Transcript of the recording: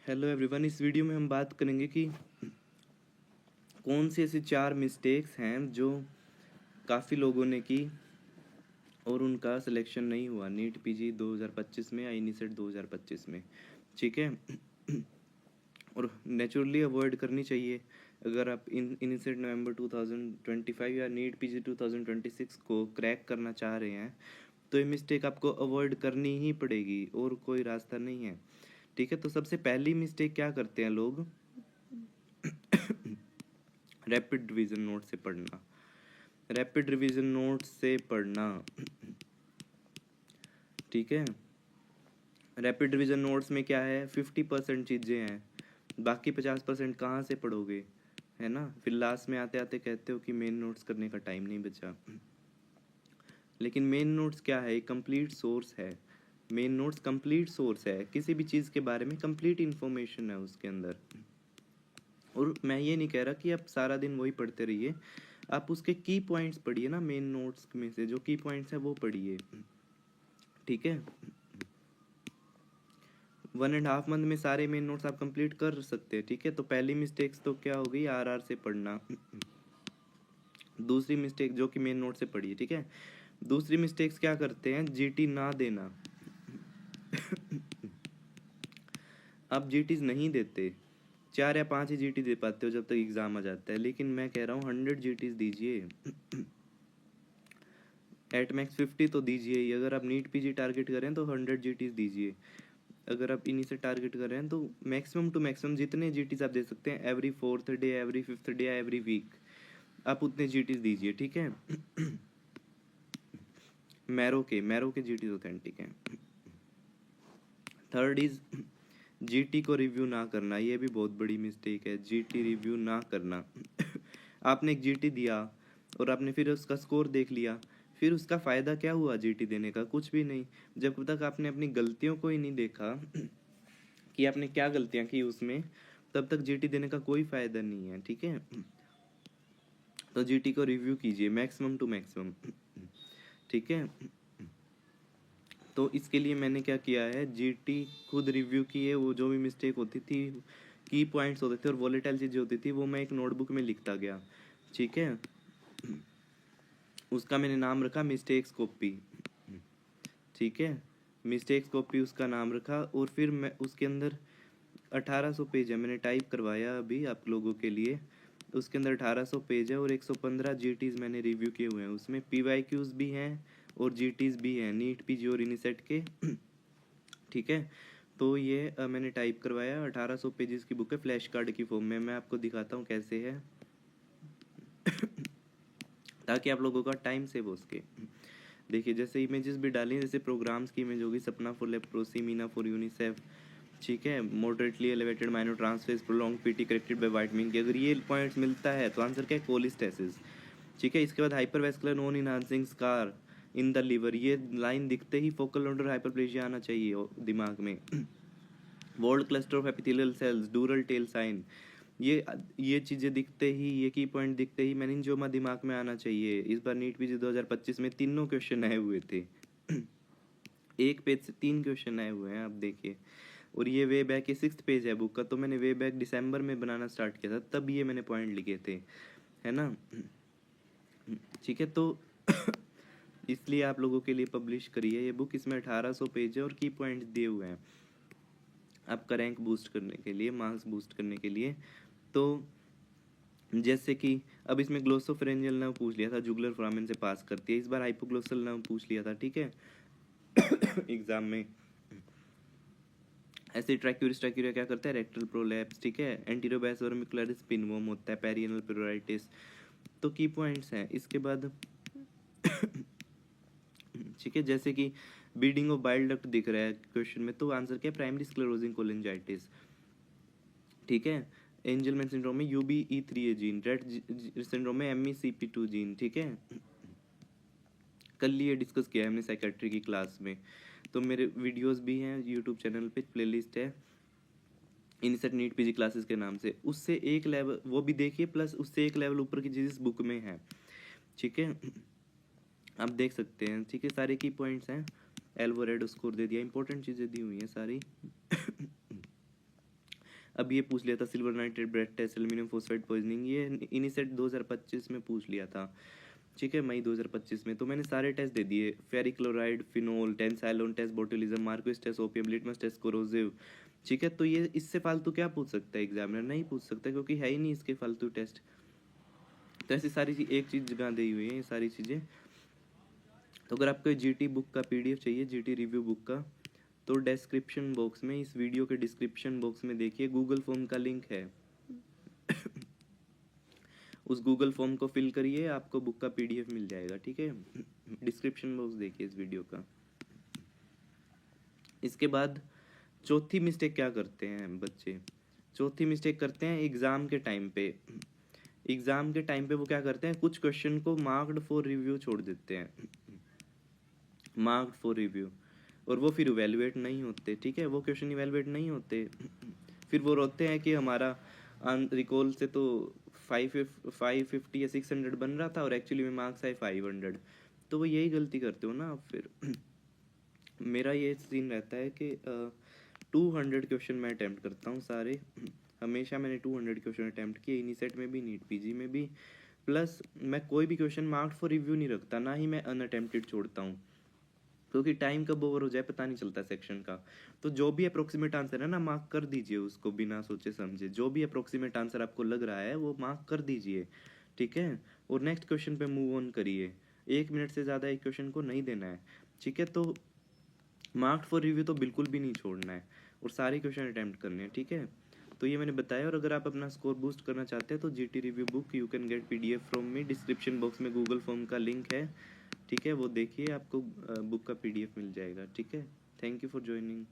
Hello everyone, इस video में हम बात करेंगे कि कौन सी ऐसी 4 मिस्टेक्स हैं जो काफ़ी लोगों ने की और उनका सिलेक्शन नहीं हुआ नीट पीजी 2025 में या इनीसेट 2025 में। ठीक है। और नेचुरली अवॉइड करनी चाहिए। अगर आप इनीसेट नवंबर 2025 या नीट पीजी 2026 को क्रैक करना चाह रहे हैं तो ये मिस्टेक आपको अवॉइड करनी ही पड़ेगी और कोई रास्ता नहीं है। ठीक है। तो सबसे पहली मिस्टेक क्या करते हैं लोग, रैपिड रिवीजन नोट से पढ़ना। रैपिड रिवीजन नोट से पढ़ना। ठीक है। रैपिड रिवीजन नोट्स में क्या है, 50% चीज़ें हैं, बाकी 50% कहाँ से पढ़ोगे, है ना। फिर लास्ट में आते आते कहते हो कि मेन नोट्स करने का टाइम नहीं बचा। लेकिन मेन नोट्स क्या है, एक कंप्लीट सोर्स है। मेन नोट्स कंप्लीट सोर्स है, किसी भी चीज़ के बारे में कंप्लीट इन्फॉर्मेशन है उसके अंदर। और मैं ये नहीं कह रहा कि आप सारा दिन वही पढ़ते रहिए, आप उसके की पॉइंट्स पढ़िए ना। मेन नोट्स में से जो की पॉइंट्स हैं वो पढ़िए। ठीक है। 1.5 मंथ में सारे मेन नोट्स आप कंप्लीट कर सकते हैं। ठीक है। तो पहली मिस्टेक्स तो क्या हो गई, आर से पढ़ना। दूसरी मिस्टेक जो कि मेन नोट से पढ़िए। ठीक है। दूसरी मिस्टेक्स क्या करते हैं, जीटी ना देना। आप जीटीज नहीं देते, 4 या 5 ही जीटी दे पाते हो जब तक एग्जाम आ जाता है। लेकिन मैं कह रहा हूँ 100 जीटीज दीजिए, एट मैक्स 50 तो दीजिए ही। अगर आप नीट पीजी टारगेट करें तो 100 जीटीज दीजिए। अगर आप इन्हीं से टारगेट कर रहे हैं तो मैक्सिमम टू मैक्सिमम जितने जीटीज आप दे सकते हैं, every 4th day, every 5th day या एवरी वीक, आप उतने जीटीज दीजिए। ठीक है। मैरो के जीटीज ऑथेंटिक हैं। थर्ड इज जीटी को रिव्यू ना करना। ये भी बहुत बड़ी मिस्टेक है, जीटी रिव्यू ना करना। आपने एक जीटी दिया और आपने फिर उसका स्कोर देख लिया, फिर उसका फ़ायदा क्या हुआ जीटी देने का, कुछ भी नहीं। जब तक आपने अपनी गलतियों को ही नहीं देखा कि आपने क्या गलतियां की उसमें, तब तक जीटी देने का कोई फ़ायदा नहीं है। ठीक है। तो जीटी को रिव्यू कीजिए मैक्सिमम टू मैक्सिमम। ठीक है। तो इसके लिए मैंने क्या किया है, जीटी खुद रिव्यू की है। वो जो भी मिस्टेक होती थी, की पॉइंट्स होते थे और वॉलेटाइल चीज़ें होती थी, वो मैं एक नोटबुक में लिखता गया। ठीक है। उसका मैंने नाम रखा मिस्टेक्स कॉपी। ठीक है। मिस्टेक्स कॉपी उसका नाम रखा। और फिर मैं उसके अंदर 1800 पेज है, मैंने टाइप करवाया अभी आप लोगों के लिए। उसके अंदर 1800 पेज है और 115 जीटीज मैंने रिव्यू किए हुए हैं। उसमें पीवाईक्यूज भी हैं और जीटीज भी हैं, नीट पीजी और इनीसेट के। ठीक है। तो ये मैंने टाइप करवाया, 1800 पेजेस की बुक है, फ्लैश कार्ड की फॉर्म में। मैं आपको दिखाता हूँ कैसे है ताकि आप लोगों का टाइम सेव हो सके। देखिए, जैसे इमेजेस भी डाली, जैसे प्रोग्राम्स की इमेज होगी, Sapna for leprosy, Meena for UNICEF. ठीक है। मॉडरेटली एलिवेटेड माइनर ट्रांसफेस prolonged PT corrected by vitamin K अगर ये पॉइंट्स मिलता है तो आंसर क्या है, कोलिस्टेसिस। ठीक है। इसके बाद hypervascular non enhancing scar in the liver, ये लाइन दिखते ही फोकल नोडल हाइपरप्लेजिया आना चाहिए दिमाग में। Whorled cluster of epithelial cells, dural tail sign, ये चीज़ें दिखते ही, ये की पॉइंट दिखते ही मेनिंजियोमा दिमाग में आना चाहिए। इस बार नीट पीजी 2025 में तीनों क्वेश्चन आए हुए थे। एक पेज से 3 क्वेश्चन आए हुए हैं, आप देखिए। और ये वे बैक के 6th पेज है बुक का, तो मैंने वे बैक दिसंबर में बनाना स्टार्ट किया था, तब ये मैंने पॉइंट लिखे थे, है ना। ठीक है। तो इसलिए आप लोगों के लिए पब्लिश करी है ये बुक। इसमें 1800 पेज है और की पॉइंट्स दिए हुए हैं आपका रैंक बूस्ट करने के लिए, मार्क्स बूस्ट करने के लिए। तो जैसे कि अब इसमें ग्लोसोफेरेंजियल नर्व पूछ लिया था, जुगुलर फोरामेन से पास करती है। इस बार हाइपोग्लोसल नर्व पूछ लिया था। ठीक है। एग्जाम में ऐसे ट्रैक्यूरिस ट्रैक्यूरिया क्या करता है, रेक्टल प्रोलैप्स। ठीक है। एंटीरोबैसोरमिकुलरिस पिनवोम होता है, पेरियनल प्लूराइटिस। तो की पॉइंट्स हैं। इसके बाद ठीक है, जैसे कि बीडिंग ऑफ बाइल डक्ट दिख रहा है क्वेश्चन में, तो आंसर क्या है, प्राइमरी स्क्लेरोजिंग कोलिंजाइटिस। ठीक है। एंजलमैन सिंड्रोम में UBE3A जीन, रेड सिंड्रोम में MECP2 जीन। ठीक है। कल ये डिस्कस किया है हमने साइकेट्री की क्लास में। तो मेरे वीडियोस भी हैं यूट्यूब चैनल पे, प्लेलिस्ट है इनसेट नीट पीजी क्लासेस के नाम से। उससे एक लेवल वो भी देखिए, प्लस उससे एक लेवल ऊपर की चीज़ इस बुक में है। ठीक है। आप देख सकते हैं। ठीक है। सारे की पॉइंट्स हैं। एल्वो रेड स्कोर दे दिया, इंपॉर्टेंट चीज़ें दी हुई हैं सारी। अब ये पूछ लिया था silver nitrate breath test, aluminium phosphate poisoning, ये इनिसेट 2025 में पूछ लिया था, ठीक है, मई 2025 में। तो मैंने सारे टेस्ट दे दिए, ferric chloride, phenol, tensilon test, botulism, marquis test, opium litmus test, corrosive, ठीक है। तो ये इससे फालतू क्या पूछ सकता है एग्जामिनर, नहीं पूछ सकता क्योंकि है ही नहीं इसके फालतू टेस्ट। तो ऐसी सारी चीज एक चीज जगह दी हुई है ये सारी चीजें। तो अगर आपको जीटी बुक का पीडीएफ चाहिए, जीटी रिव्यू बुक का, तो डिस्क्रिप्शन बॉक्स में, इस वीडियो के डिस्क्रिप्शन बॉक्स में देखिए गूगल फॉर्म का लिंक है। उस गूगल फॉर्म को फिल करिए, आपको बुक का पीडीएफ मिल जाएगा, ठीक है। डिस्क्रिप्शन बॉक्स देखिए इस वीडियो का। इसके बाद चौथी मिस्टेक क्या करते हैं बच्चे, चौथी मिस्टेक करते हैं एग्जाम के टाइम पे। एग्जाम के टाइम पे वो क्या करते हैं, कुछ क्वेश्चन को मार्क्ड फॉर रिव्यू छोड़ देते हैं, मार्क्ड फॉर रिव्यू, और वो फिर इवेलुएट नहीं होते, ठीक है, वो क्वेश्चन इवेलुएट नहीं होते। फिर वो रोते हैं कि हमारा रिकॉल से तो 550 या 600 बन रहा था और एक्चुअली में मार्क्स आए 500। तो वो यही गलती करते हो ना आप फिर। मेरा ये सीन रहता है कि 200 क्वेश्चन मैं अटैम्प्ट करता हूँ सारे, हमेशा मैंने 200 क्वेश्चन अटैम्प्ट किए, इनी सेट में भी, नीट पीजी में भी। प्लस मैं कोई भी क्वेश्चन मार्क्ड फॉर रिव्यू नहीं रखता, ना ही मैं अनअटेम्प्टेड छोड़ता हूँ, क्योंकि टाइम कब ओवर हो जाए पता नहीं चलता सेक्शन का। तो जो भी अप्रोक्सीमेट आंसर है ना, मार्क कर दीजिए उसको बिना सोचे समझे, जो भी अप्रोक्सीमेट आंसर आपको लग रहा है वो मार्क कर दीजिए, ठीक है, और नेक्स्ट क्वेश्चन पे मूव ऑन करिए। 1 मिनट से ज़्यादा एक क्वेश्चन को नहीं देना है, ठीक है। तो मार्क्ड फॉर रिव्यू तो बिल्कुल भी नहीं छोड़ना है, और सारे क्वेश्चन अटैम्प्ट करने हैं, ठीक है। तो ये मैंने बताया। और अगर आप अपना स्कोर बूस्ट करना चाहते हैं तो GT review book you can get PDF from me, description box में गूगल फॉर्म का लिंक है, ठीक है, वो देखिए, आपको बुक का पीडीएफ मिल जाएगा, ठीक है। Thank you for joining.